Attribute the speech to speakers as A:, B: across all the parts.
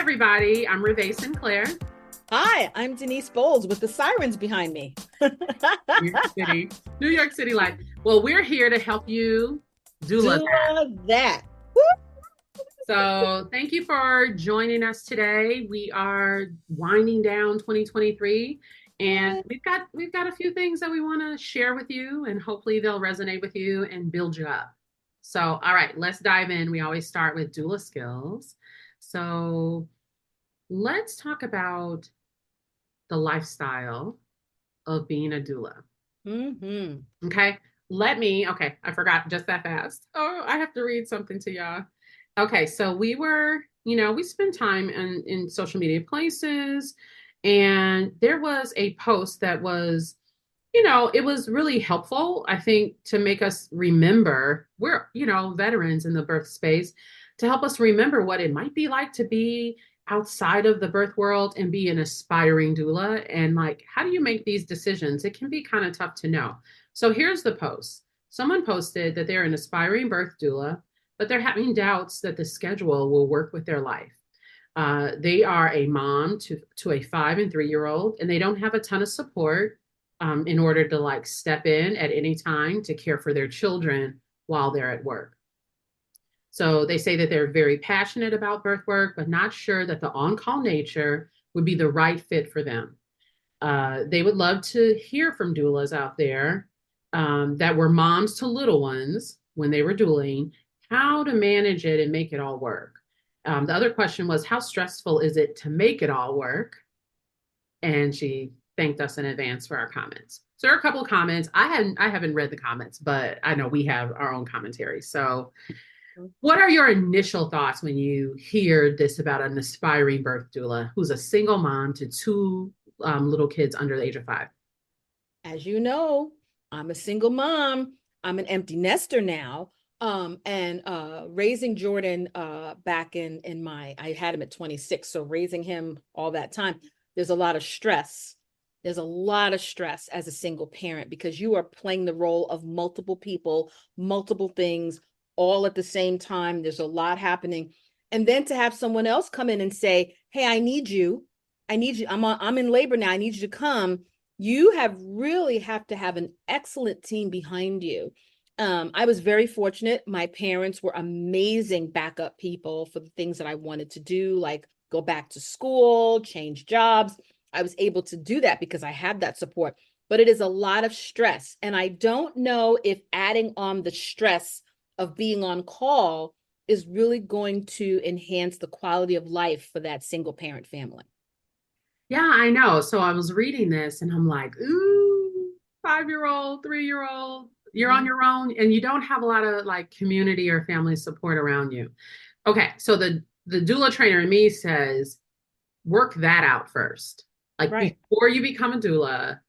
A: everybody. I'm Ravae Sinclair,
B: Hi, I'm Denise Bolds with the sirens behind me.
A: New York City, New York City Life. Well, we're here to help you doula that.
B: Doula that.
A: So thank you for joining us today. We are winding down 2023, and we've got a few things that we want to share with you, and hopefully they'll resonate with you and build you up. So, all right, let's dive in. We always start with doula skills. So let's talk about the lifestyle of being a doula.
B: Mm-hmm.
A: Okay. Okay, I forgot just that fast. Oh, I have to read something to y'all. Okay, so we spend time in social media places, and there was a post that was, it was really helpful, I think, to make us remember we're, veterans in the birth space, to help us remember what it might be like to be outside of the birth world and be an aspiring doula. And like, how do you make these decisions? It can be kind of tough to know. So here's the post. Someone posted that they're an aspiring birth doula, but they're having doubts that the schedule will work with their life. They are a mom to a 5 and 3 year old, and they don't have a ton of support in order to like step in at any time to care for their children while they're at work. So they say that they're very passionate about birth work, but not sure that the on-call nature would be the right fit for them. They would love to hear from doulas out there that were moms to little ones when they were douling, how to manage it and make it all work. The other question was, how stressful is it to make it all work? And she thanked us in advance for our comments. So there are a couple of comments. I haven't read the comments, but I know we have our own commentary. So what are your initial thoughts when you hear this about an aspiring birth doula who's a single mom to two little kids under the age of 5?
B: As you know, I'm a single mom. I'm an empty nester now. And raising Jordan back I had him at 26, so raising him all that time, there's a lot of stress. There's a lot of stress as a single parent because you are playing the role of multiple people, multiple things, all at the same time. There's a lot happening. And then to have someone else come in and say, hey, I need you. I'm in labor now. I need you to come. You really have to have an excellent team behind you. I was very fortunate. My parents were amazing backup people for the things that I wanted to do, like go back to school, change jobs. I was able to do that because I had that support, but it is a lot of stress. And I don't know if adding on the stress of being on call is really going to enhance the quality of life for that single parent family.
A: Yeah, I know. So I was reading this and I'm like, ooh, 5-year-old, 3-year-old, you're on your own and you don't have a lot of like community or family support around you. Okay, so the doula trainer in me says, work that out first. Like
B: Right.
A: before you become a doula,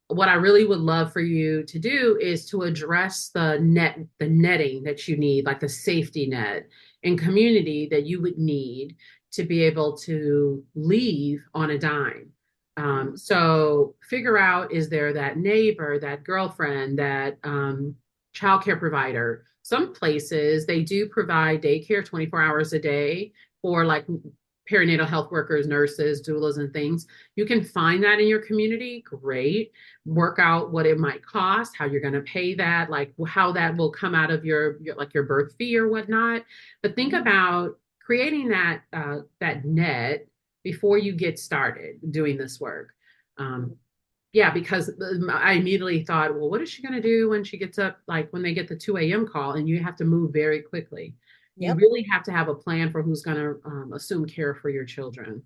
A: what I really would love for you to do is to address the netting that you need, like the safety net and community that you would need to be able to leave on a dime. So figure out, is there that neighbor, that girlfriend, that childcare provider? Some places they do provide daycare 24 hours a day for like perinatal health workers, nurses, doulas, and things. You can find that in your community. Great. Work out what it might cost, how you're going to pay that, like how that will come out of your birth fee or whatnot. But think about creating that net before you get started doing this work. Yeah, because I immediately thought, well, what is she going to do when she gets up, like when they get the 2 a.m. call and you have to move very quickly? You
B: Yep.
A: really have to have a plan for who's going to assume care for your children.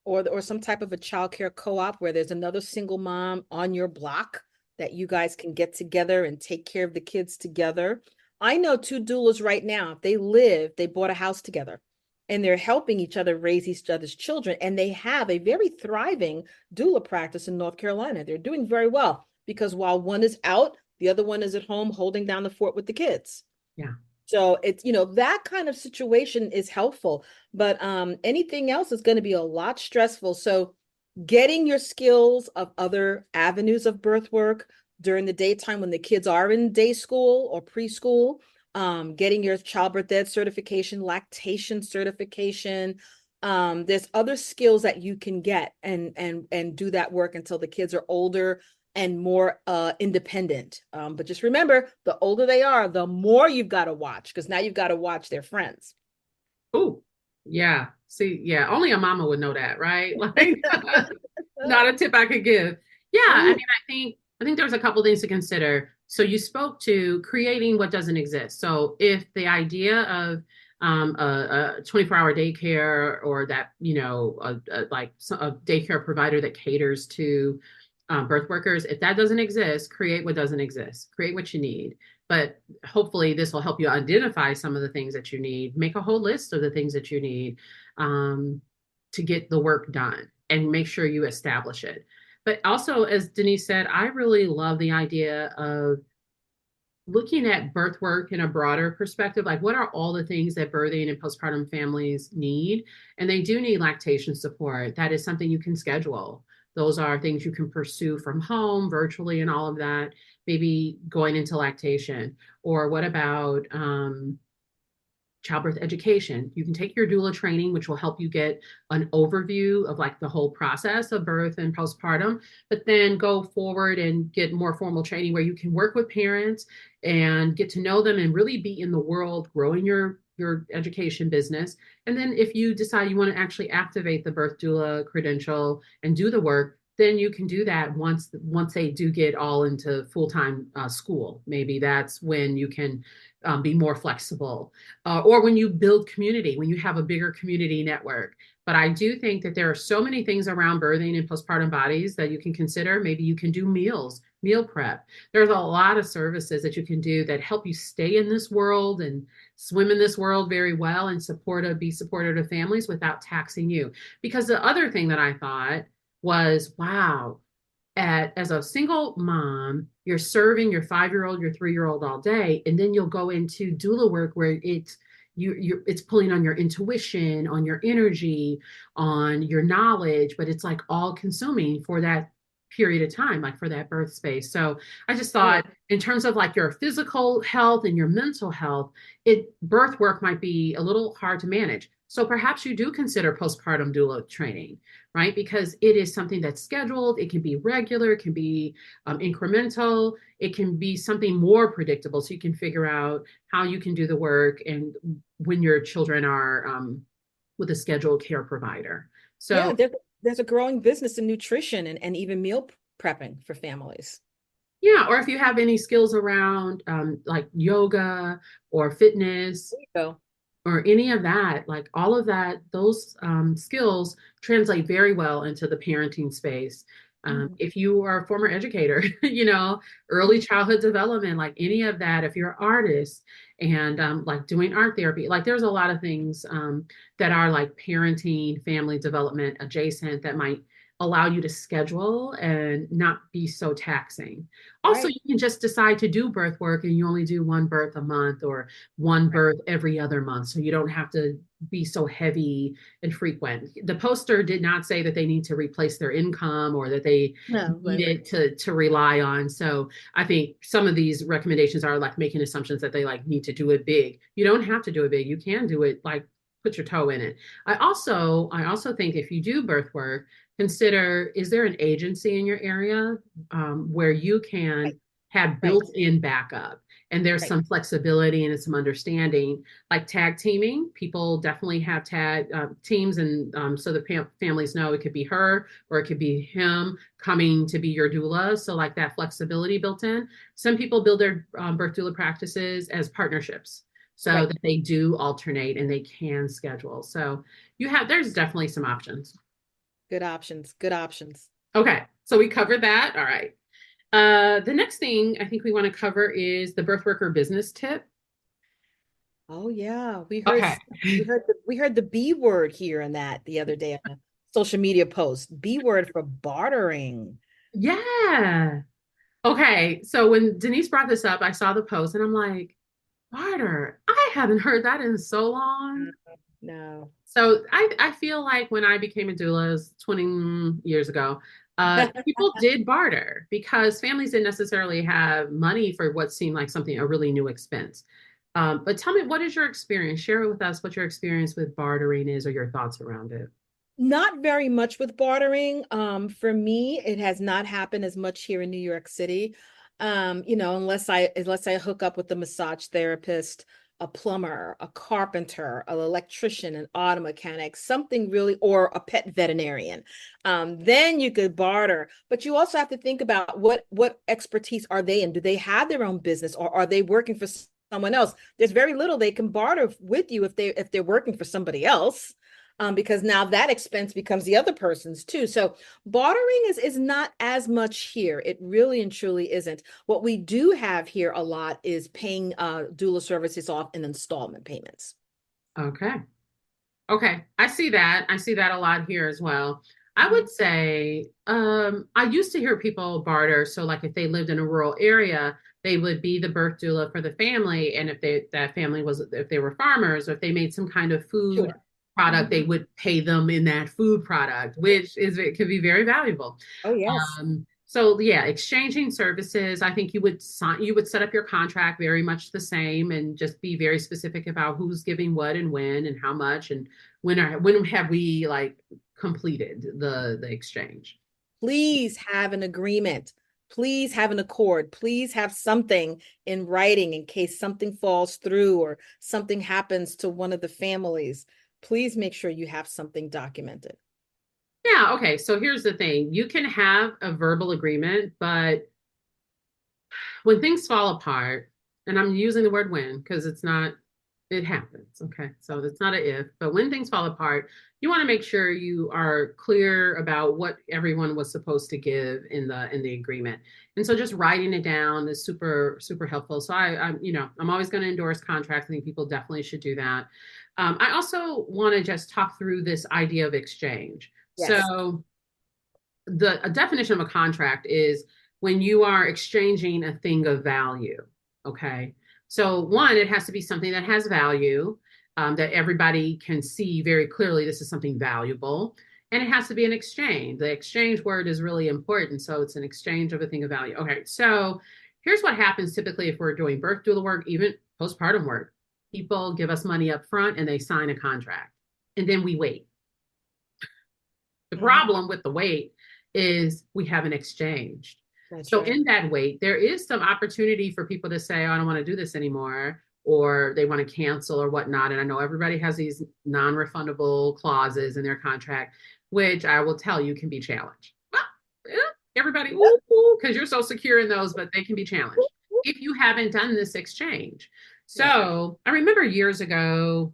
B: Or some type of a childcare co-op where there's another single mom on your block that you guys can get together and take care of the kids together. I know two doulas right now. They bought a house together and they're helping each other raise each other's children. And they have a very thriving doula practice in North Carolina. They're doing very well because while one is out, the other one is at home holding down the fort with the kids.
A: Yeah.
B: So it's, that kind of situation is helpful, but anything else is going to be a lot stressful. So getting your skills of other avenues of birth work during the daytime when the kids are in day school or preschool, getting your childbirth ed certification, lactation certification, There's other skills that you can get and do that work until the kids are older and more independent. But just remember, the older they are, the more you've got to watch, because now you've got to watch their friends.
A: Oh, yeah. See, yeah, only a mama would know that, right? Like, not a tip I could give. Yeah, I mean, I think there's a couple things to consider. So you spoke to creating what doesn't exist. So if the idea of a 24-hour daycare, or that, a daycare provider that caters to birth workers, if that doesn't exist, create what doesn't exist. Create what you need. But hopefully this will help you identify some of the things that you need. Make a whole list of the things that you need um, to get the work done, and make sure you establish it. But also, as Denise said, I really love the idea of looking at birth work in a broader perspective. Like, what are all the things that birthing and postpartum families need? And they do need lactation support. That is something you can schedule. Those are things you can pursue from home, virtually, and all of that. Maybe going into lactation. Or what about childbirth education? You can take your doula training, which will help you get an overview of like the whole process of birth and postpartum, but then go forward and get more formal training where you can work with parents and get to know them and really be in the world, growing your education business. And then if you decide you want to actually activate the birth doula credential and do the work, then you can do that once they do get all into full-time school. Maybe that's when you can be more flexible, or when you build community, when you have a bigger community network. But I do think that there are so many things around birthing and postpartum bodies that you can consider. Maybe you can do meal prep. There's a lot of services that you can do that help you stay in this world and swim in this world very well, and be supportive of families without taxing you. Because the other thing that I thought was, wow, as a single mom, you're serving your 5-year-old, your 3-year-old all day, and then you'll go into doula work where it's pulling on your intuition, on your energy, on your knowledge, but it's like all consuming for that period of time, like for that birth space. So I just thought, in terms of like your physical health and your mental health, birth work might be a little hard to manage. So perhaps you do consider postpartum doula training, right? Because it is something that's scheduled. It can be regular. It can be incremental. It can be something more predictable. So you can figure out how you can do the work, and when your children are with a scheduled care provider.
B: Yeah,
A: So
B: there's a growing business in nutrition and even meal prepping for families.
A: yeah, or if you have any skills around like yoga or fitness,
B: There you go.
A: or any of that, like all of that, those skills translate very well into the parenting space.
B: Mhm.
A: If you are a former educator, early childhood development, like any of that, if you're an artist and like doing art therapy, like there's a lot of things that are like parenting, family development adjacent, that might allow you to schedule and not be so taxing. Also,
B: Right.
A: you can just decide to do birth work and you only do one birth a month, or one
B: Right.
A: birth every other month. So you don't have to be so heavy and frequent. The poster did not say that they need to replace their income, or that they
B: No,
A: need
B: right, right.
A: it to rely on. So I think some of these recommendations are like making assumptions that they like need to do it big. You don't have to do it big. You can do it like put your toe in it. I also think if you do birth work, consider, is there an agency in your area where you can
B: Right.
A: have
B: Right.
A: built-in backup, and there's
B: Right.
A: some flexibility and some understanding, like tag teaming. People definitely have tag teams, and so the families know it could be her or it could be him coming to be your doula. So like that flexibility built in. Some people build their birth doula practices as partnerships, so
B: Right.
A: that they do alternate and they can schedule. So there's definitely some options.
B: Good options. Good options.
A: Okay, so we covered that. All right. The next thing I think we want to cover is the birth worker business tip.
B: Oh yeah,
A: Okay.
B: we heard the B word here and that the other day on a social media post. B word for bartering.
A: Yeah. Okay. So when Denise brought this up, I saw the post and I'm like, barter. I haven't heard that in so long.
B: No.
A: So I feel like when I became a doula 20 years ago, people did barter because families didn't necessarily have money for what seemed like a really new expense. But tell me, what is your experience? Share with us what your experience with bartering is or your thoughts around it.
B: Not very much with bartering. For me, it has not happened as much here in New York City. Unless I hook up with a massage therapist, a plumber, a carpenter, an electrician, an auto mechanic, something really, or a pet veterinarian. Then you could barter. But you also have to think about what expertise are they in? Do they have their own business, or are they working for someone else? There's very little they can barter with you if they're working for somebody else, because now that expense becomes the other person's too. So bartering is not as much here. It really and truly isn't. What we do have here a lot is paying doula services off in installment payments.
A: Okay. Okay. I see that. I see that a lot here as well. I
B: Mhm.
A: would say, I used to hear people barter. So like if they lived in a rural area, they would be the birth doula for the family. And if that family was, if they were farmers or if they made some kind of food
B: Sure.
A: product, they
B: Mhm.
A: would pay them in that food product, which is, it could be very valuable.
B: Oh, yes.
A: So yeah, exchanging services, I think you would set up your contract very much the same and just be very specific about who's giving what and when and how much and when have we like completed the exchange.
B: Please have an agreement. Please have an accord. Please have something in writing in case something falls through or something happens to one of the families. Please make sure you have something documented.
A: Yeah, okay. So here's the thing. You can have a verbal agreement, but when things fall apart, and I'm using the word when because it's not, it happens. Okay. So it's not a if, but when things fall apart, you want to make sure you are clear about what everyone was supposed to give in the agreement. And so just writing it down is super, super helpful. So I'm always going to endorse contracts. I think people definitely should do that. I also want to just talk through this idea of exchange.
B: Yes.
A: So a definition of a contract is when you are exchanging a thing of value. Okay. So, one, it has to be something that has value, that everybody can see very clearly this is something valuable. And it has to be an exchange. The exchange word is really important. So, it's an exchange of a thing of value. Okay. So, here's what happens typically if we're doing birth doula work, even postpartum work. People give us money up front and they sign a contract. And then we wait. The
B: Mhm.
A: problem with the wait is we haven't exchanged.
B: That's
A: So
B: right.
A: in that wait, there is some opportunity for people to say, oh, I don't want to do this anymore, or they want to cancel or whatnot. And I know everybody has these non-refundable clauses in their contract, which I will tell you can be challenged. Well, everybody, because you're so secure in those, but they can be challenged if you haven't done this exchange.
B: Right.
A: So I remember years ago,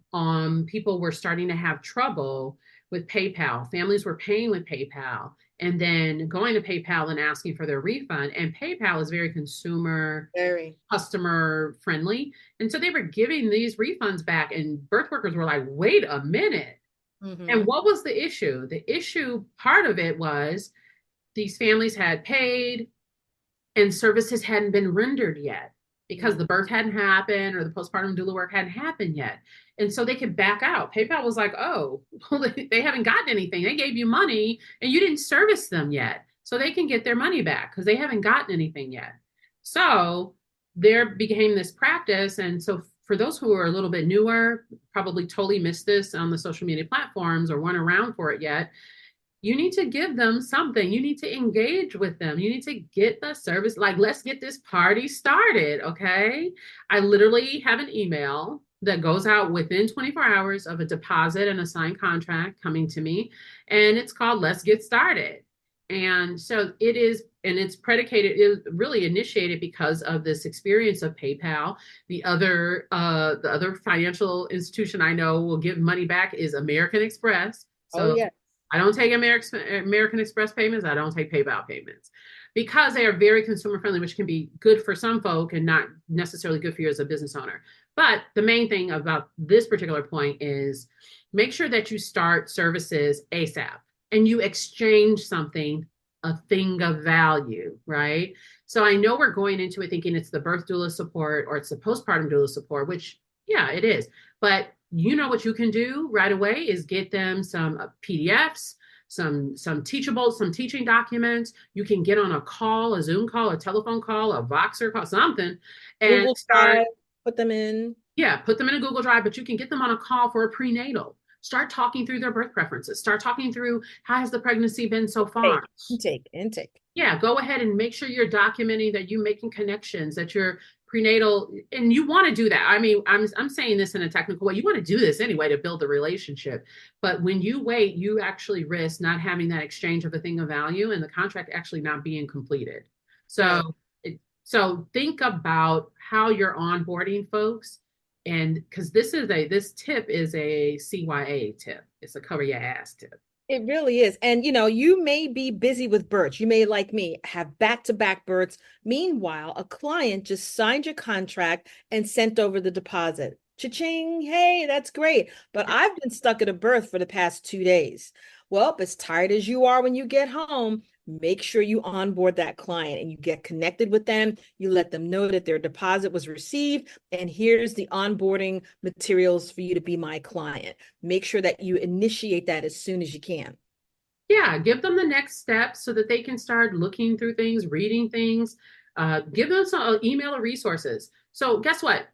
A: people were starting to have trouble with PayPal. Families were paying with PayPal and then going to PayPal and asking for their refund. And PayPal is very consumer,
B: Very.
A: customer friendly. And so they were giving these refunds back, and birth workers were like, wait a minute. And
B: Hmm.
A: what was the issue? The issue, part of it was these families had paid and services hadn't been rendered yet because
B: Mm.
A: the birth hadn't happened or the postpartum doula work hadn't happened yet. And so they could back out. PayPal was like, oh, well, they haven't gotten anything. They gave you money and you didn't service them yet. So they can get their money back because they haven't gotten anything yet. So there became this practice. And so for those who are a little bit newer, probably totally missed this on the social media platforms or weren't around for it yet, you need to give them something. You need to engage with them. You need to get the service. Like, let's get this party started. Okay. I literally have an email that goes out within 24 hours of a deposit and a signed contract coming to me. And it's called Let's Get Started. And so it is, and it's predicated, it really initiated because of this experience of PayPal. The other financial institution I know will give money back is American Express.
B: Oh,
A: So
B: yeah.
A: I don't take American Express payments. I don't take PayPal payments because they are very consumer friendly, which can be good for some folk and not necessarily good for you as a business owner. But the main thing about this particular point is make sure that you start services ASAP and you exchange something, a thing of value, right? So I know we're going into it thinking it's the birth doula support or it's the postpartum doula support, which, yeah, it is. But you know what you can do right away is get them some PDFs, some teachable, some teaching documents. You can get on a call, a Zoom call, a telephone call, a Voxer call, something, and
B: Google
A: start.
B: Drive, put them in.
A: Yeah, put them in a Google Drive, but you can get them on a call for a prenatal. Start talking through their birth preferences. Start talking through how has the pregnancy been so far.
B: Intake.
A: Yeah, go ahead and make sure you're documenting that you're making connections, that you're prenatal, and you want to do that. I mean, I'm saying this in a technical way. You want to do this anyway to build the relationship. But when you wait, you actually risk not having that exchange of a thing of value and the contract actually not being completed.
B: Right.
A: So so think about how you're onboarding folks. And because this tip is a CYA tip. It's a cover your ass tip.
B: It really is. And you may be busy with births. You may, like me, have back-to-back births. Meanwhile, a client just signed your contract and sent over the deposit. Cha-ching. Hey, that's great. But I've been stuck at a birth for the past 2 days. Well, as tired as you are when you get home, make sure you onboard that client and you get connected with them. You let them know that their deposit was received, and here's the onboarding materials for you to be my client. Make sure that you initiate that as soon as you can.
A: Yeah, give them the next steps so that they can start looking through things, reading things. Give them some email or resources. So guess what?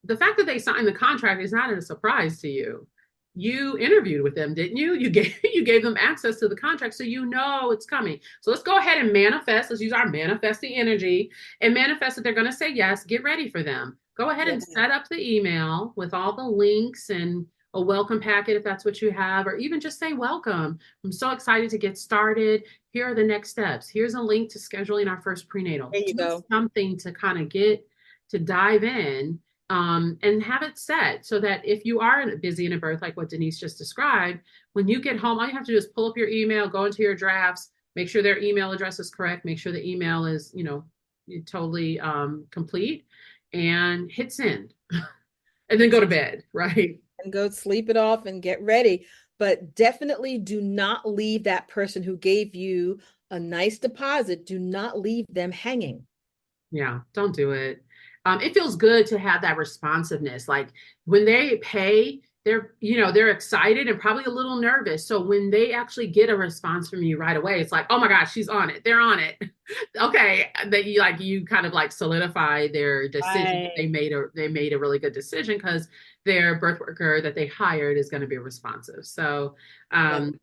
A: The fact that they signed the contract is not a surprise to you. You interviewed with them, didn't you? You gave them access to the contract, so you know it's coming. So let's go ahead and manifest. Let's use our manifesting energy and manifest that they're going to say yes. Get ready for them. Go ahead
B: Yeah.
A: and set up the email with all the links and a welcome packet if that's what you have, or even just say welcome. I'm so excited to get started. Here are the next steps. Here's a link to scheduling our first prenatal.
B: There you
A: Do
B: go.
A: something to kind of get to dive in, and have it set so that if you are busy in a birth, like what Denise just described, when you get home, all you have to do is pull up your email, go into your drafts, make sure their email address is correct, make sure the email is, totally complete, and hit send, and then go to bed, right?
B: And go sleep it off and get ready. But definitely do not leave that person who gave you a nice deposit. Do not leave them hanging.
A: Yeah, don't do it. It feels good to have that responsiveness. Like when they pay, they're excited and probably a little nervous. So when they actually get a response from you right away, it's like, oh my gosh, she's on it. They're on it. Okay, that you kind of like solidify their decision.
B: Right.
A: They made a really good decision because their birth worker that they hired is going to be responsive. So
B: That's
A: um,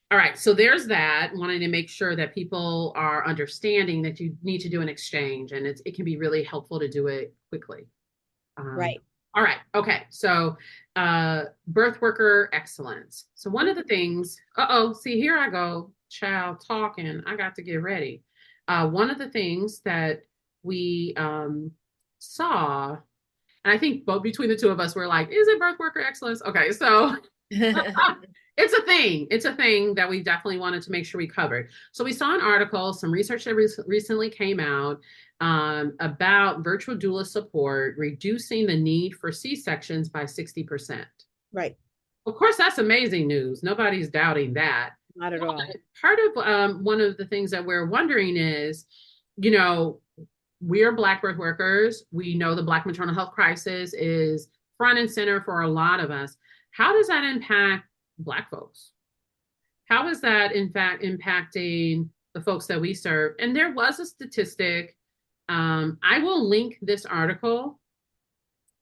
A: all right, so there's that, wanting to make sure that people are understanding that you need to do an exchange, and it can be really helpful to do it quickly. Um,
B: right.
A: all right, okay, so birth worker excellence. So one of the things, see, here I go, child talking, I got to get ready. One of the things that we saw, and I think both between the two of us, we're like, is it birth worker excellence? Okay, so it's a thing. It's a thing that we definitely wanted to make sure we covered. So we saw an article, some research that recently came out about virtual doula support, reducing the need for C-sections by 60%.
B: Right.
A: Of course, that's amazing news. Nobody's doubting that.
B: Not at all.
A: But part of one of the things that we're wondering is, you know, we are Black birth workers. We know the Black maternal health crisis is front and center for a lot of us. How does that impact Black folks? How is that, in fact, impacting the folks that we serve? And there was a statistic. I will link this article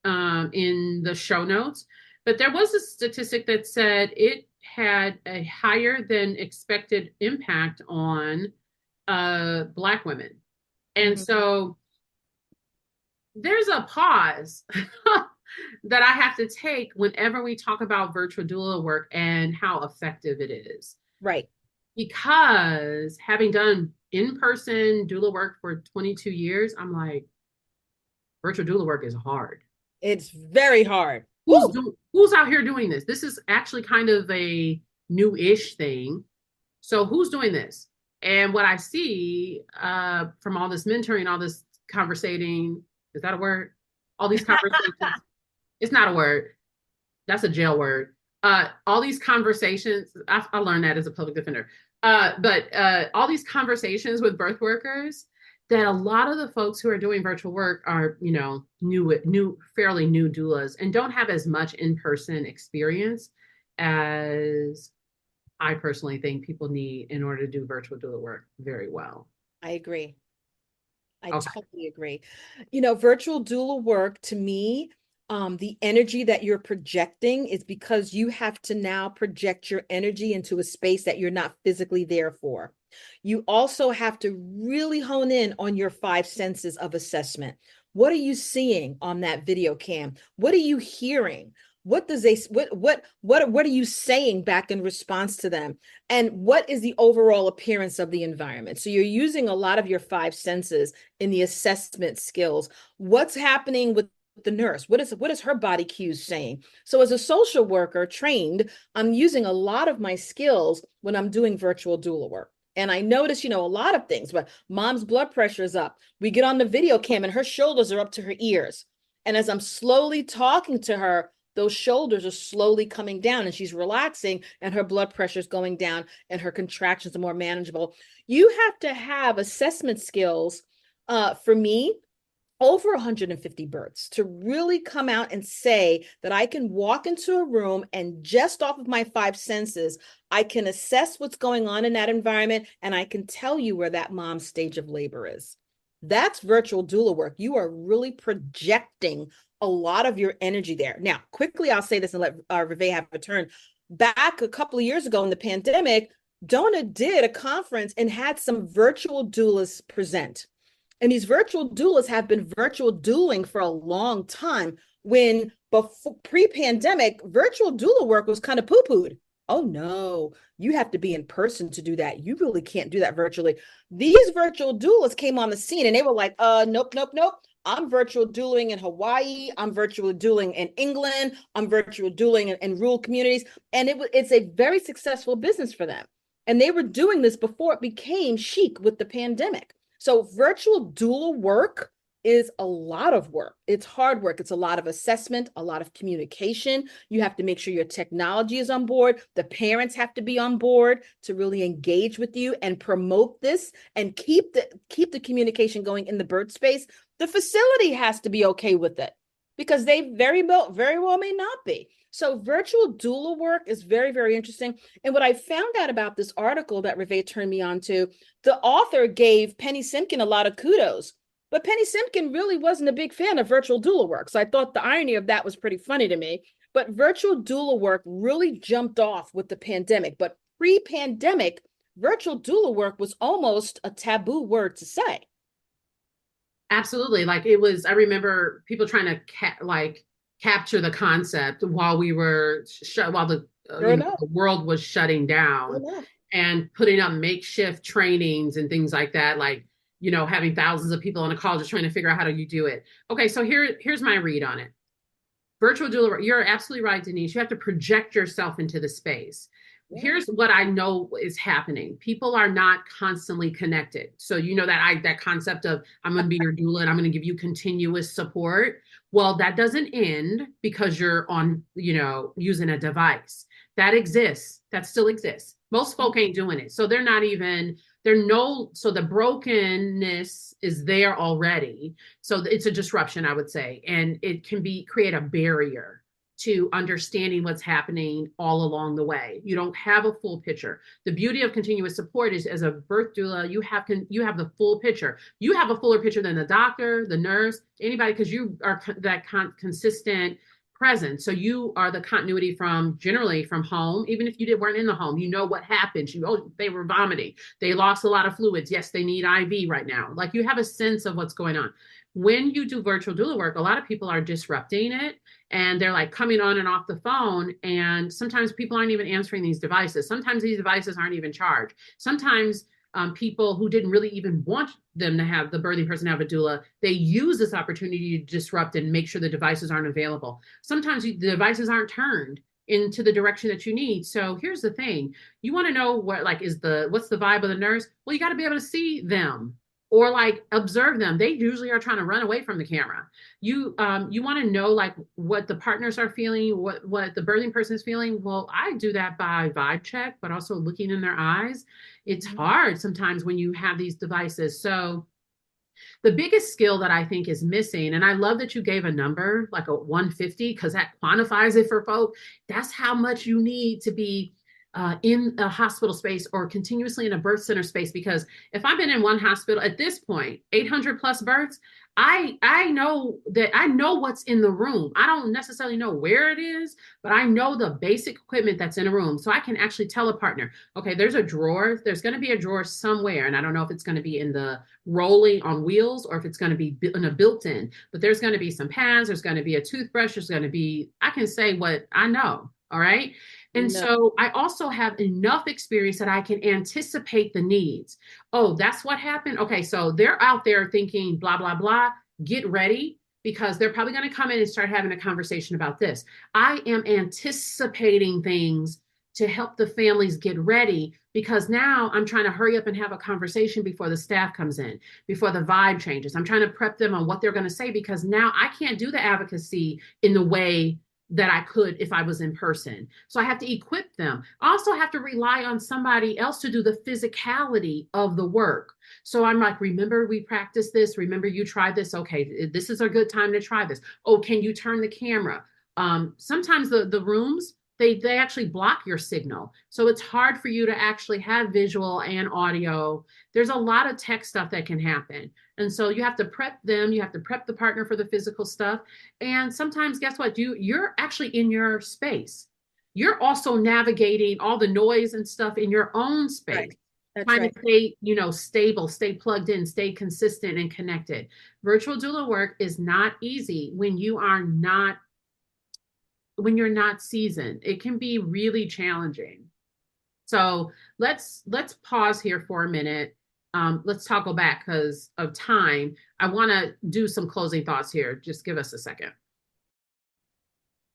A: in the show notes, but there was a statistic that said it had a higher than expected impact on Black women. And so there's a pause that I have to take whenever we talk about virtual doula work and how effective it is.
B: Right.
A: Because having done in-person doula work for 22 years, I'm like, virtual doula work is hard.
B: It's very hard.
A: Who's out here doing this? This is actually kind of a new-ish thing. So who's doing this? And what I see from all this mentoring, all this conversating, is that a word? All these conversations. It's not a word. That's a jail word. All these conversations, I learned that as a public defender. But all these conversations with birth workers, that a lot of the folks who are doing virtual work are, fairly new doulas and don't have as much in-person experience as I personally think people need in order to do virtual doula work very well.
B: I agree. I
A: Okay.
B: totally agree. Virtual doula work to me, The energy that you're projecting is because you have to now project your energy into a space that you're not physically there for. You also have to really hone in on your five senses of assessment. What are you seeing on that video cam? What are you hearing? What does they what are you saying back in response to them? And what is the overall appearance of the environment? So you're using a lot of your five senses in the assessment skills. What's happening with the nurse? What is her body cues saying? So as a social worker trained, I'm using a lot of my skills when I'm doing virtual doula work. And I notice, a lot of things, but mom's blood pressure is up. We get on the video cam and her shoulders are up to her ears. And as I'm slowly talking to her, those shoulders are slowly coming down and she's relaxing and her blood pressure is going down and her contractions are more manageable. You have to have assessment skills, for me, over 150 births to really come out and say that I can walk into a room and just off of my five senses, I can assess what's going on in that environment and I can tell you where that mom's stage of labor is. That's virtual doula work. You are really projecting a lot of your energy there. Now, quickly, I'll say this and let Ravae have a turn. Back a couple of years ago in the pandemic, Dona did a conference and had some virtual doulas present. And these virtual doulas have been virtual dueling for a long time. When before pre-pandemic, virtual doula work was kind of poo-pooed. Oh no, you have to be in person to do that. You really can't do that virtually. These virtual doulas came on the scene and they were like, nope, nope, nope. I'm virtual dueling in Hawaii. I'm virtual dueling in England. I'm virtual dueling in rural communities. And it's a very successful business for them. And they were doing this before it became chic with the pandemic. So virtual doula work is a lot of work. It's hard work. It's a lot of assessment, a lot of communication. You have to make sure your technology is on board. The parents have to be on board to really engage with you and promote this and keep the communication going in the birth space. The facility has to be okay with it because they very well may not be. So virtual doula work is very, very interesting. And what I found out about this article that Ravae turned me on to, the author gave Penny Simkin a lot of kudos, but Penny Simkin really wasn't a big fan of virtual doula work. So I thought the irony of that was pretty funny to me. But virtual doula work really jumped off with the pandemic. But pre-pandemic, virtual doula work was almost a taboo word to say.
A: Absolutely. Like I remember people trying to capture the concept while we were while the world was shutting down and putting up makeshift trainings and things like that, like, having thousands of people on a call just trying to figure out how do you do it. Okay, so here's my read on it. Virtual doula, you're absolutely right, Denise. You have to project yourself into the space. Here's what I know is happening. People are not constantly connected. So that concept of I'm going to be your doula and I'm going to give you continuous support. Well, that doesn't end because you're on, using a device. That exists. That still exists. Most folk ain't doing it. So so the brokenness is there already. So it's a disruption, I would say. And it can create a barrier to understanding what's happening all along the way. You don't have a full picture. The beauty of continuous support is, as a birth doula, you have the full picture. You have a fuller picture than the doctor, the nurse, anybody, because you are that consistent presence. So you are the continuity generally from home. Even if you weren't in the home, you know what happened. They were vomiting. They lost a lot of fluids. Yes, they need IV right now. Like, you have a sense of what's going on. When you do virtual doula work, a lot of people are disrupting it and they're like coming on and off the phone. And sometimes people aren't even answering these devices. Sometimes these devices aren't even charged. Sometimes people who didn't really even want them to have the birthing person have a doula, they use this opportunity to disrupt and make sure the devices aren't available. Sometimes the devices aren't turned into the direction that you need. So here's the thing. You want to know what's the vibe of the nurse? Well, you got to be able to see them or observe them. They usually are trying to run away from the camera. You want to know what the partners are feeling, what the birthing person is feeling. Well, I do that by vibe check, but also looking in their eyes. It's hard sometimes when you have these devices. So the biggest skill that I think is missing, and I love that you gave a number like a 150, because that quantifies it for folk. That's how much you need to be in a hospital space or continuously in a birth center space. Because if I've been in one hospital at this point, 800 plus births, I know that I know what's in the room. I don't necessarily know where it is, but I know the basic equipment that's in a room. So I can actually tell a partner, okay, there's a drawer. There's going to be a drawer somewhere. And I don't know if it's going to be in the rolling on wheels or if it's going to be in a built-in, but there's going to be some pads. There's going to be a toothbrush. There's going to be, I can say what I know. All right. And
B: No.
A: so I also have enough experience that I can anticipate the needs. Oh, that's what happened. Okay, so they're out there thinking blah, blah, blah. Get ready because they're probably going to come in and start having a conversation about this. I am anticipating things to help the families get ready because now I'm trying to hurry up and have a conversation before the staff comes in, before the vibe changes. I'm trying to prep them on what they're going to say because now I can't do the advocacy in the way that I could if I was in person. So I have to equip them. I also have to rely on somebody else to do the physicality of the work. So I'm like, remember we practiced this. Remember you tried this. Okay, this is a good time to try this. Oh, can you turn the camera? Sometimes the rooms, they actually block your signal. So it's hard for you to actually have visual and audio. There's a lot of tech stuff that can happen. And so you have to prep them, you have to prep the partner for the physical stuff. And sometimes guess what? You're actually in your space. You're also navigating all the noise and stuff in your own space.
B: Right. That's
A: Trying
B: right.
A: to stay, stable, stay plugged in, stay consistent and connected. Virtual doula work is not easy when you're not seasoned. It can be really challenging. So let's pause here for a minute. Let's toggle back because of time. I want to do some closing thoughts here. Just give us a second.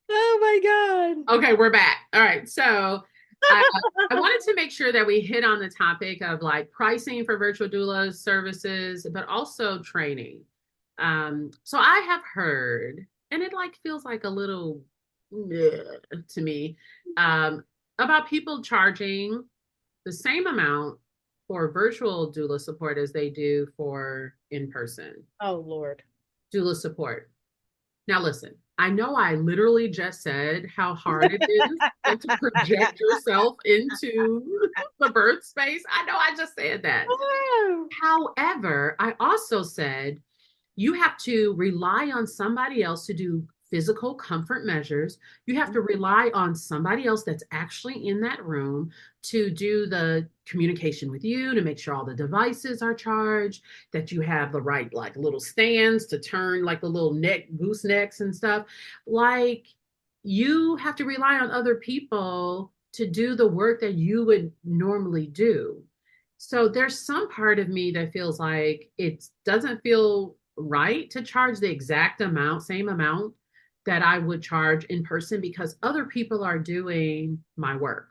B: Oh my God.
A: Okay, we're back. All right. So I wanted to make sure that we hit on the topic of like pricing for virtual doula services, but also training. So I have heard, and it like feels like a little to me, about people charging the same amount for virtual doula support as they do for in-person
B: Oh Lord.
A: doula support. Now, listen, I know I literally just said how hard it is and to project yourself into the birth space. I know I just said that.
B: Oh.
A: However, I also said you have to rely on somebody else to do physical comfort measures. You have to rely on somebody else that's actually in that room to do the communication with you, to make sure all the devices are charged, that you have the right like little stands to turn like the little goosenecks and stuff. Like you have to rely on other people to do the work that you would normally do. So there's some part of me that feels like it doesn't feel right to charge the exact amount, same amount that I would charge in person because other people are doing my work.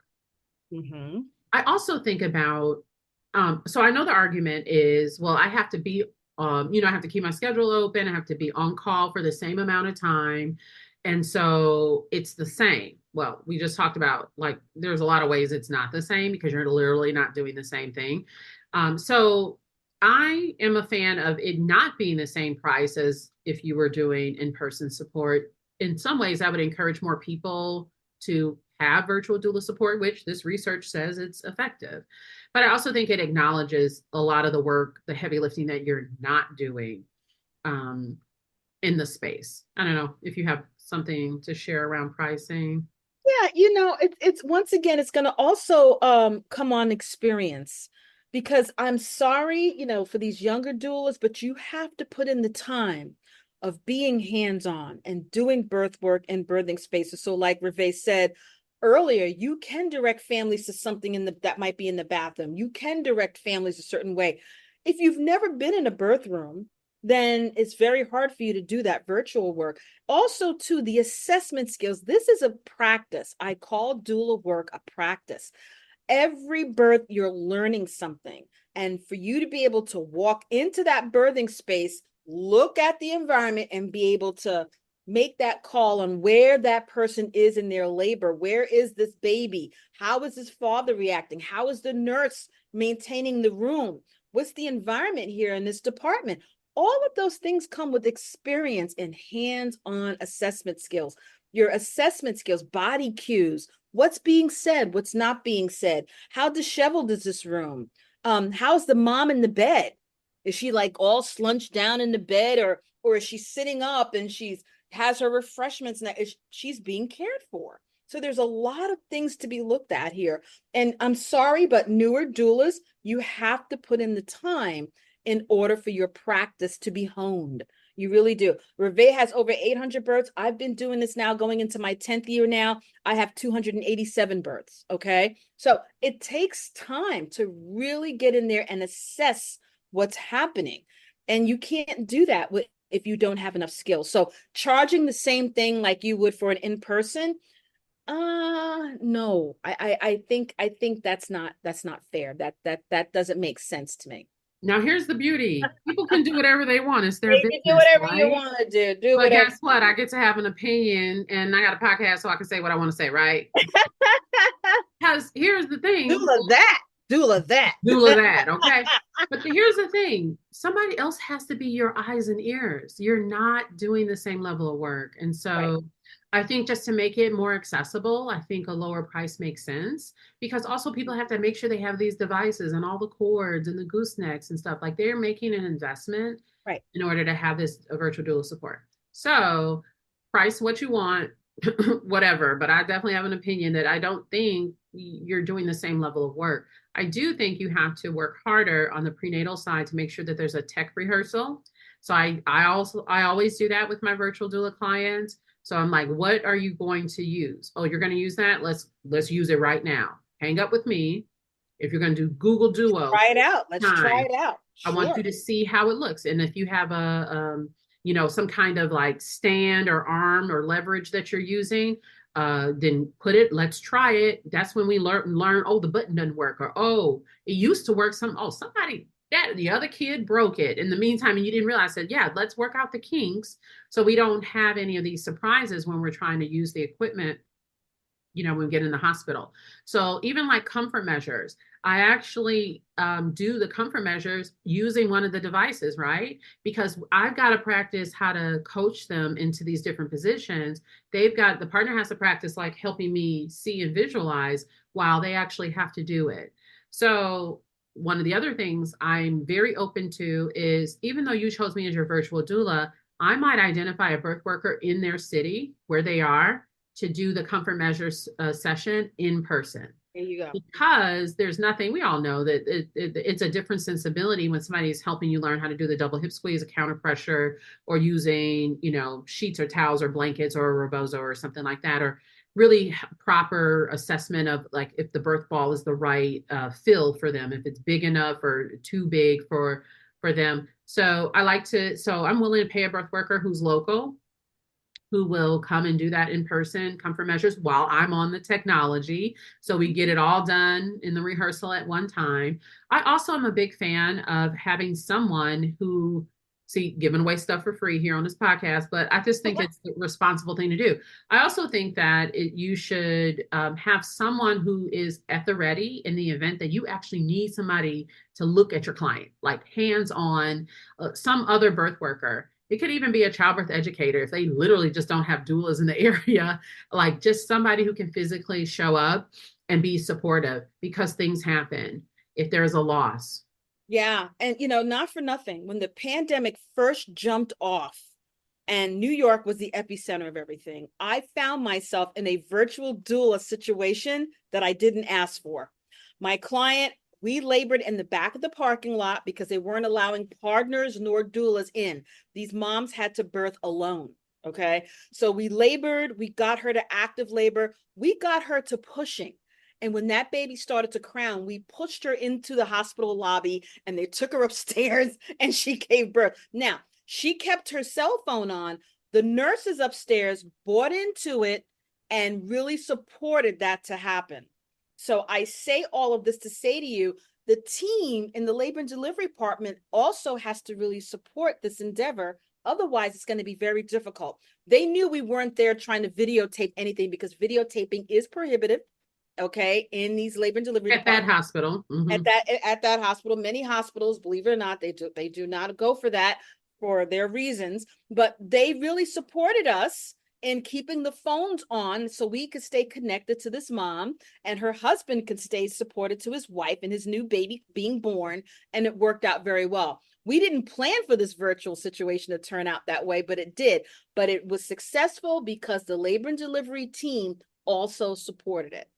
B: Mm-hmm.
A: I also think about, so I know the argument is, well, I have to be, I have to keep my schedule open. I have to be on call for the same amount of time. And so it's the same. Well, we just talked about like, there's a lot of ways it's not the same because you're literally not doing the same thing. So I am a fan of it not being the same price as if you were doing in-person support. In some ways, I would encourage more people to have virtual doula support, which this research says it's effective. But I also think it acknowledges a lot of the work, the heavy lifting that you're not doing in the space. I don't know if you have something to share around pricing.
B: Yeah, it's once again, it's going to also come on experience because I'm sorry, for these younger doulas, but you have to put in the time of being hands-on and doing birth work in birthing spaces. So like Ravae said earlier, you can direct families to something that might be in the bathroom. You can direct families a certain way. If you've never been in a birth room, then it's very hard for you to do that virtual work. Also, too, the assessment skills. This is a practice. I call doula work a practice. Every birth, you're learning something. And for you to be able to walk into that birthing space, look at the environment and be able to make that call on where that person is in their labor. Where is this baby? How is this father reacting? How is the nurse maintaining the room? What's the environment here in this department? All of those things come with experience and hands-on assessment skills. Your assessment skills, body cues, What's being said? What's not being said? How disheveled is this room? How's the mom in the bed? Is she like all slunched down in the bed, or is she sitting up and she's has her refreshments and she's being cared for? So there's a lot of things to be looked at here. And I'm sorry, but newer doulas, you have to put in the time in order for your practice to be honed. You really do. Ravae has over 800 births. I've been doing this now going into my 10th year now. I have 287 births. Okay. So it takes time to really get in there and assess what's happening. And you can't do that if you don't have enough skills. So charging the same thing like you would for an in-person, no. I think that's not fair. That doesn't make sense to me.
A: Now, here's the beauty. People can do whatever they want. It's their
B: You can do
A: business,
B: whatever you
A: right?
B: want to do. Do
A: But
B: whatever.
A: guess what? I get to have an opinion and I got a podcast so I can say what I want to say, right? Because here's the thing.
B: Doula that. Doula that.
A: Doula that, okay? But here's the thing. Somebody else has to be your eyes and ears. You're not doing the same level of work. And so
B: Right.
A: I think just to make it more accessible, I think a lower price makes sense because also people have to make sure they have these devices and all the cords and the goosenecks and stuff. Like they're making an investment
B: Right.
A: in order to have this virtual doula support. So price what you want, whatever. But I definitely have an opinion that I don't think you're doing the same level of work. I do think you have to work harder on the prenatal side to make sure that there's a tech rehearsal. So I always do that with my virtual doula clients. So I'm like, what are you going to use? Oh, you're going to use that? Let's use it right now. Hang up with me. If you're going to do Google Duo,
B: Try it out. Let's try it out.
A: I want you to see how it looks. And if you have some kind of like stand or arm or leverage that you're using, then let's try it. That's when we learn, oh, the button doesn't work, or oh, it used to work. Somebody that the other kid broke it in the meantime, and you didn't realize that. Yeah, let's work out the kinks so we don't have any of these surprises when we're trying to use the equipment, when we get in the hospital. So even like comfort measures, I actually do the comfort measures using one of the devices, right? Because I've got to practice how to coach them into these different positions. The partner has to practice like helping me see and visualize while they actually have to do it. So one of the other things I'm very open to is, even though you chose me as your virtual doula, I might identify a birth worker in their city where they are to do the comfort measures session in person.
B: There you go.
A: Because there's nothing, we all know that it's a different sensibility when somebody's helping you learn how to do the double hip squeeze, a counter pressure, or using, sheets or towels or blankets or a rebozo or something like that, or really proper assessment of like if the birth ball is the right fill for them, if it's big enough or too big for them. So I'm willing to pay a birth worker who's local, who will come and do that in person, comfort measures, while I'm on the technology. So we get it all done in the rehearsal at one time. I also am a big fan of having someone who, giving away stuff for free here on this podcast, but I just think it's the responsible thing to do. I also think that you should have someone who is at the ready in the event that you actually need somebody to look at your client, like hands-on, some other birth worker. It could even be a childbirth educator if they literally just don't have doulas in the area, like just somebody who can physically show up and be supportive because things happen if there's a loss.
B: Yeah. And, not for nothing, when the pandemic first jumped off and New York was the epicenter of everything, I found myself in a virtual doula situation that I didn't ask for. My client, we labored in the back of the parking lot because they weren't allowing partners nor doulas in. These moms had to birth alone. Okay. So we labored, we got her to active labor, we got her to pushing. And when that baby started to crown, we pushed her into the hospital lobby and they took her upstairs and she gave birth. Now, she kept her cell phone on. The nurses upstairs bought into it and really supported that to happen. So I say all of this to say to you, the team in the labor and delivery department also has to really support this endeavor. Otherwise, it's going to be very difficult. They knew we weren't there trying to videotape anything because videotaping is prohibited. Okay, in these labor and delivery
A: at that hospital.
B: Mm-hmm. At that hospital, many hospitals, believe it or not, they do not go for that for their reasons. But they really supported us in keeping the phones on so we could stay connected to this mom and her husband could stay supported to his wife and his new baby being born. And it worked out very well. We didn't plan for this virtual situation to turn out that way, but it did. But it was successful because the labor and delivery team also supported it.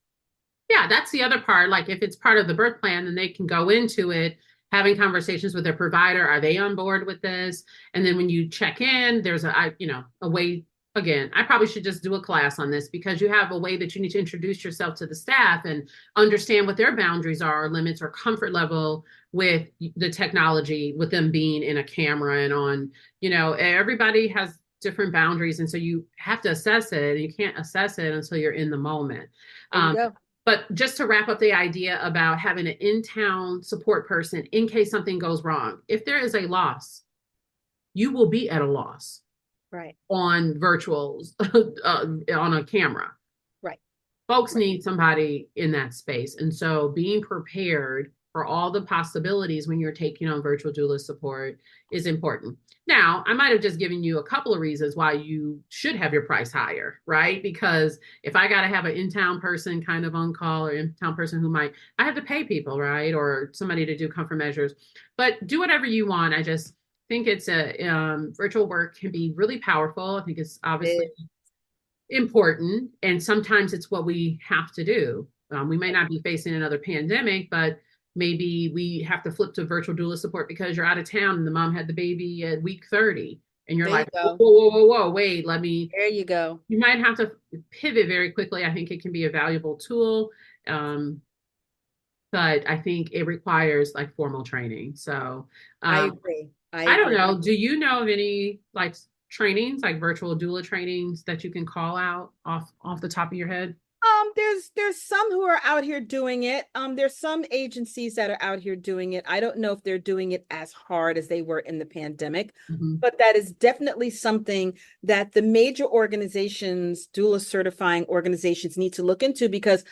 A: Yeah, that's the other part. Like if it's part of the birth plan, then they can go into it having conversations with their provider. Are they on board with this? And then when you check in, there's a way. Again, I probably should just do a class on this because you have a way that you need to introduce yourself to the staff and understand what their boundaries are, limits, or comfort level with the technology, with them being in a camera and on, everybody has different boundaries. And so you have to assess it. You can't assess it until you're in the moment.
B: There you go.
A: But just to wrap up the idea about having an in-town support person in case something goes wrong, if there is a loss, you will be at a loss.
B: Right.
A: On virtuals, on a camera.
B: Right.
A: Folks need somebody in that space. And so being prepared for all the possibilities when you're taking on virtual doula support is important. Now, I might have just given you a couple of reasons why you should have your price higher, right? Because if I got to have an in-town person kind of on call or in-town person I have to pay people, right? Or somebody to do comfort measures, but do whatever you want. I just think it's virtual work can be really powerful. I think it's obviously important. And sometimes it's what we have to do. We may not be facing another pandemic, but maybe we have to flip to virtual doula support because you're out of town and the mom had the baby at week 30. And you're like, whoa, wait,
B: There you go.
A: You might have to pivot very quickly. I think it can be a valuable tool. But I think it requires like formal training. So
B: I agree.
A: I don't know. Do you know of any like trainings, like virtual doula trainings that you can call out off the top of your head?
B: There's some who are out here doing it. There's some agencies that are out here doing it. I don't know if they're doing it as hard as they were in the pandemic, but that is definitely something that the major organizations, doula certifying organizations need to look into because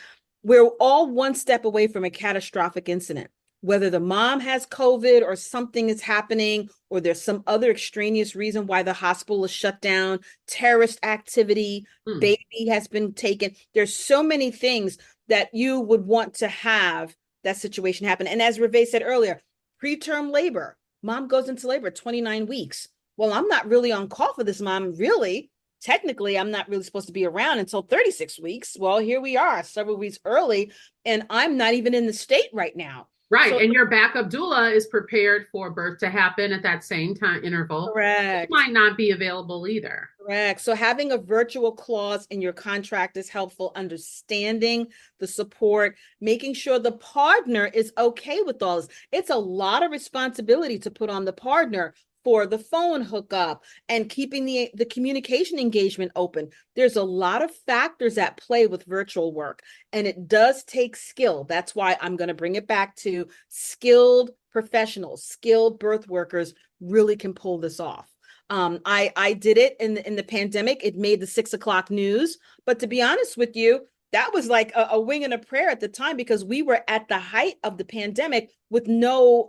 B: we're all one step away from a catastrophic incident. Whether the mom has COVID or something is happening, or there's some other extraneous reason why the hospital is shut down, terrorist activity, baby has been taken. There's so many things that you would want to have that situation happen. And as Ravae said earlier, preterm labor, mom goes into labor 29 weeks. Well, I'm not really on call for this mom, really. Technically, I'm not really supposed to be around until 36 weeks. Well, here we are, several weeks early, and I'm not even in the state right now.
A: Right. So, and your backup doula is prepared for birth to happen at that same time interval.
B: Correct.
A: It might not be available either.
B: Correct. So having a virtual clause in your contract is helpful. Understanding the support, making sure the partner is okay with all this. It's a lot of responsibility to put on the partner for the phone hookup and keeping the communication engagement open. There's a lot of factors at play with virtual work, and it does take skill. That's why I'm going to bring it back to skilled professionals, skilled birth workers really can pull this off. I did it in the pandemic. It made the 6 o'clock news, but to be honest with you, that was like a wing and a prayer at the time because we were at the height of the pandemic with no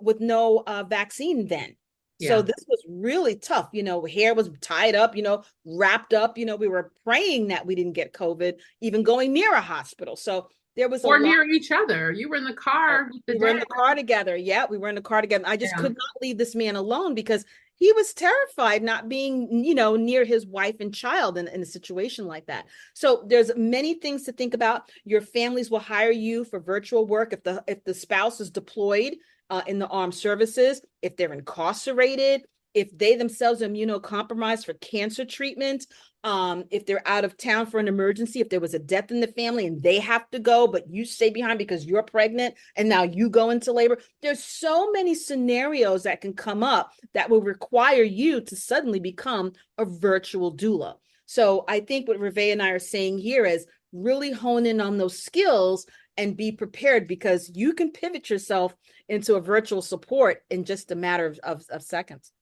B: vaccine then. Yeah. So this was really tough. Hair was tied up, wrapped up. We were praying that we didn't get COVID, even going near a hospital. So there was
A: near each other. You were in the car.
B: We were in the car together. Yeah, we were in the car together. I just could not leave this man alone because he was terrified not being, near his wife and child in a situation like that. So there's many things to think about. Your families will hire you for virtual work if the spouse is deployed in the armed services, if they're incarcerated, if they themselves are immunocompromised for cancer treatment, if they're out of town for an emergency, if there was a death in the family and they have to go, but you stay behind because you're pregnant and now you go into labor. There's so many scenarios that can come up that will require you to suddenly become a virtual doula. So I think what Ravae and I are saying here is really hone in on those skills and be prepared because you can pivot yourself into a virtual support in just a matter of seconds.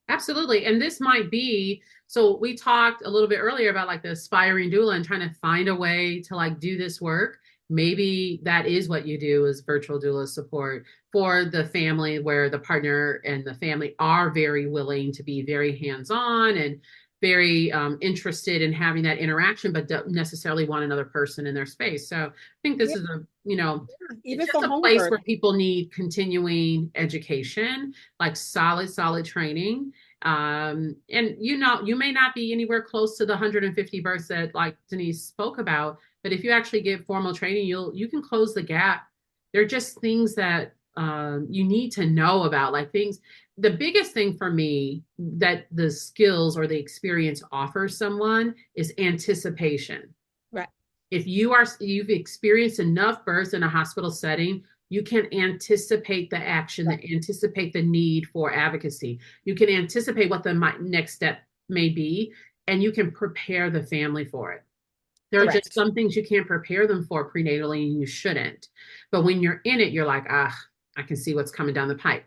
A: Absolutely. And this might be, so we talked a little bit earlier about like the aspiring doula and trying to find a way to like do this work. Maybe that is what you do is virtual doula support for the family where the partner and the family are very willing to be very hands-on and very interested in having that interaction, but don't necessarily want another person in their space. So I think this
B: Yeah,
A: is a, you know, it's
B: even
A: just
B: for
A: a
B: home
A: place
B: birth.
A: where people need continuing education, like solid training. And you may not be anywhere close to the 150 births that like Denise spoke about, but if you actually get formal training, you can close the gap. They're just things that you need to know about, like things. The biggest thing for me that the skills or the experience offers someone is anticipation.
B: Right.
A: If you've experienced enough births in a hospital setting, you can anticipate the action,
B: Right.
A: anticipate the need for advocacy. You can anticipate what the next step may be, and you can prepare the family for it. There are just
B: Correct.
A: some things you can't prepare them for prenatally, and you shouldn't. But when you're in it, you're like, I can see what's coming down the pipe.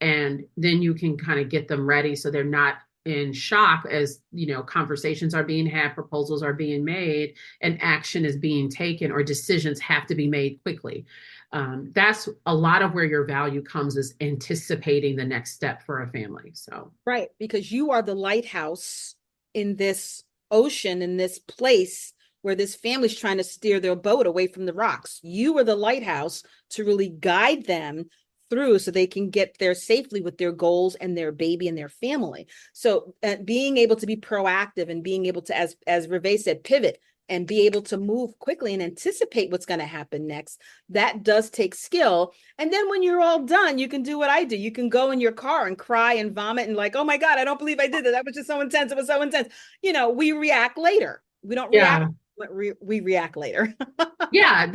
A: And then you can kind of get them ready so they're not in shock as, conversations are being had, proposals are being made, and action is being taken, or decisions have to be made quickly. That's a lot of where your value comes, is anticipating the next step for a family. So,
B: Right. Because you are the lighthouse in this ocean, in this place where this family's trying to steer their boat away from the rocks. You are the lighthouse to really guide them through so they can get there safely with their goals and their baby and their family. So being able to be proactive and being able to, as Ravae said, pivot and be able to move quickly and anticipate what's going to happen next, that does take skill. And then when you're all done, you can do what I do. You can go in your car and cry and vomit and like, oh my God, I don't believe I did that. That was just so intense. It was so intense. We react later. We don't react,
A: yeah.
B: but we react later.
A: Yeah,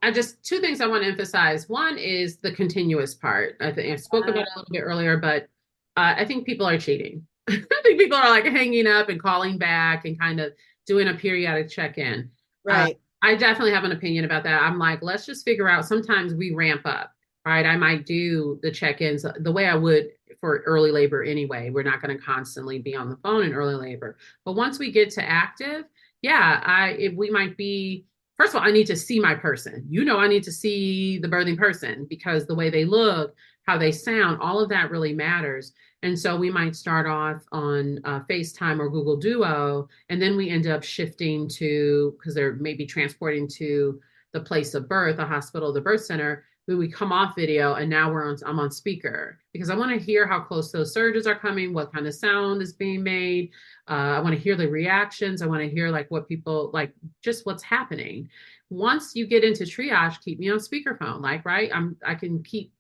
A: I just two things I want to emphasize. One is the continuous part. I think I spoke about it a little bit earlier, but I think people are cheating. I think people are like hanging up and calling back and kind of doing a periodic check-in. Uh,
B: Right.
A: I definitely have an opinion about that. I'm like, let's just figure out. Sometimes we ramp up, right? I might do the check-ins the way I would for early labor anyway. We're not going to constantly be on the phone in early labor, but once we get to active, yeah, if we might be. First of all, I need to see my person. I need to see the birthing person, because the way they look, how they sound, all of that really matters. And so we might start off on FaceTime or Google Duo, and then we end up shifting to, because they're maybe transporting to the place of birth, the hospital, the birth center. Then we come off video, and now I'm on speaker, because I want to hear how close those surges are coming, what kind of sound is being made. I want to hear the reactions. I want to hear like what people like, just what's happening. Once you get into triage, keep me on speakerphone, like, right? I can keep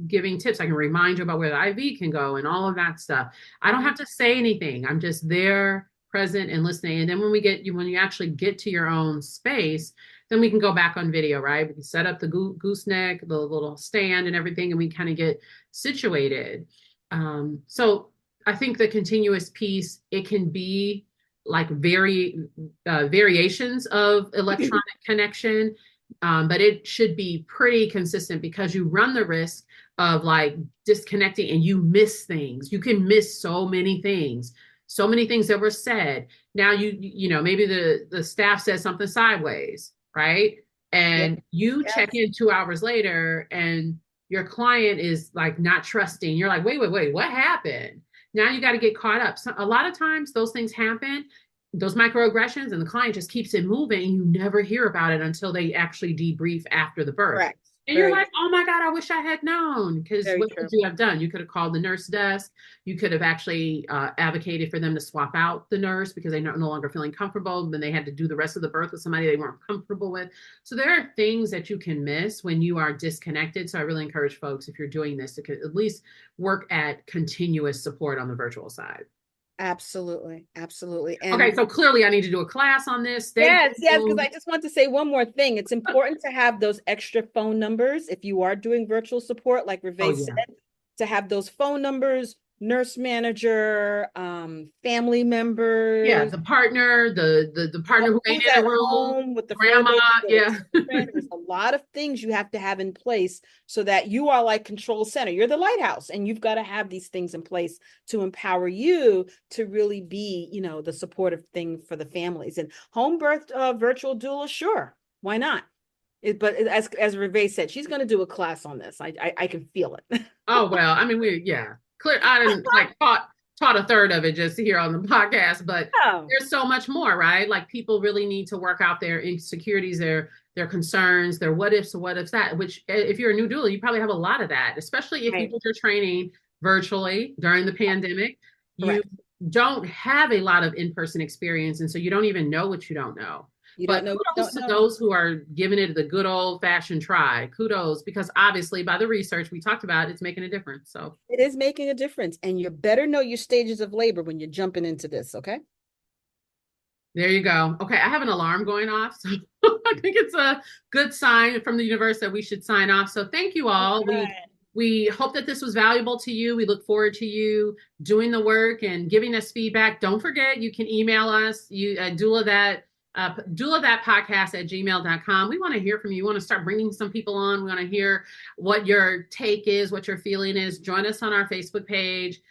A: giving tips. I can remind you about where the IV can go and all of that stuff. I don't have to say anything. I'm just there, present and listening. And then when you actually get to your own space, then we can go back on video, right? We can set up the gooseneck, the little stand and everything, and we kind of get situated. So I think the continuous piece, it can be like variations of electronic connection, but it should be pretty consistent, because you run the risk of like disconnecting and you miss things. You can miss so many things that were said. Now maybe the staff says something sideways, right?
B: Yeah.
A: And you
B: Yes.
A: check in 2 hours later and your client is like not trusting. You're like, wait, what happened? Now you got to get caught up. So a lot of times those things happen, those microaggressions, and the client just keeps it moving, and you never hear about it until they actually debrief after the birth.
B: Correct.
A: And you're
B: Very,
A: like, oh my God, I wish I had known. Because
B: very
A: what
B: true.
A: could you have done? You could have called the nurse desk. You could have actually advocated for them to swap out the nurse because they're no longer feeling comfortable. Then they had to do the rest of the birth with somebody they weren't comfortable with. So there are things that you can miss when you are disconnected. So I really encourage folks, if you're doing this, to at least work at continuous support on the virtual side.
B: Absolutely. Absolutely.
A: Okay,
B: And
A: so clearly I need to do a class on this. Stay
B: yes, because
A: tuned.
B: I just want to say one more thing. It's important to have those extra phone numbers if you are doing virtual support, like
A: Oh,
B: Ravae said,
A: yeah.
B: to have those phone numbers, nurse manager, family
A: Yeah,
B: members,
A: the partner, the partner who ain't
B: who's
A: in
B: at
A: the room,
B: home with the fur
A: grandma.
B: baby or the
A: Yeah.
B: children. There's a lot of things you have to have in place so that you are like control center. You're the lighthouse, and you've got to have these things in place to empower you to really be, the supportive thing for the families. And home birth virtual doula, sure, why not? But as Ravae said, she's going to do a class on this. I can feel it.
A: Oh well, I mean, yeah. Clear. I didn't like thought. taught a third of it just here on the podcast, but
B: Oh,
A: there's so much more, right? Like people really need to work out their insecurities, their concerns, their what ifs that, which if you're a new doula, you probably have a lot of that, especially if you
B: right,
A: did your training virtually during the pandemic. You
B: correct.
A: don't have a lot of in-person experience, and so you don't even know what you don't know.
B: You
A: But
B: don't know what you
A: kudos
B: don't
A: to
B: know.
A: those who are giving it the good old fashioned try. Kudos, because obviously by the research we talked about, it's making a difference. So
B: It is making a difference, and you better know your stages of labor when you're jumping into this, okay?
A: there you go. Okay, I have an alarm going off, so I think it's a good sign from the universe that we should sign off. So thank you
B: All
A: all.
B: right.
A: We hope that this was valuable to you. We look forward to you doing the work and giving us feedback. Don't forget, you can email us, doula that podcast at gmail.com. We want to hear from you. We want to start bringing some people on. We want to hear what your take is, what your feeling is. Join us on our Facebook page,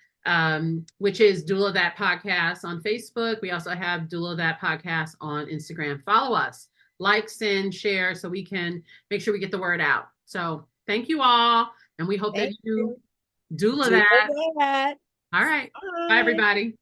A: which is Doula That Podcast on Facebook. We also have Doula That Podcast on Instagram. Follow us, like, send, share, so we can make sure we get the word out. So thank you all. And we hope that
B: Thank
A: you
B: you.
A: doula
B: Do
A: that.
B: that.
A: All right. Bye,
B: Bye.
A: everybody.